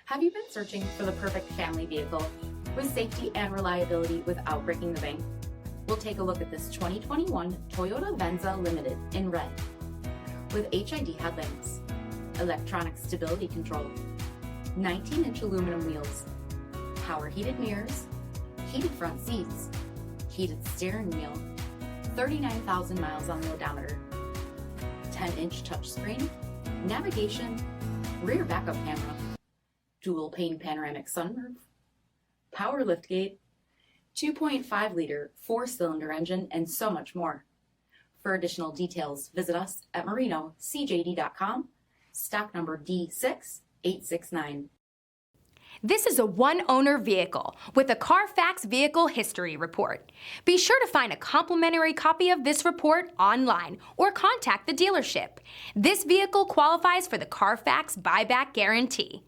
Have you been searching for the perfect family vehicle with safety and reliability without breaking the bank? We'll take a look at this 2021 Toyota Venza Limited in red with HID headlamps, electronic stability control, 19-inch aluminum wheels, power heated mirrors, heated front seats, heated steering wheel, 39,000 miles on the odometer, 10-inch touchscreen, navigation, rear backup camera, dual pane panoramic sunroof, power liftgate, 2.5-liter 4-cylinder engine, and so much more. For additional details, visit us at marinocjd.com, stock number D6869. This is a one-owner vehicle with a CARFAX Vehicle History Report. Be sure to find a complimentary copy of this report online or contact the dealership. This vehicle qualifies for the CARFAX Buyback Guarantee.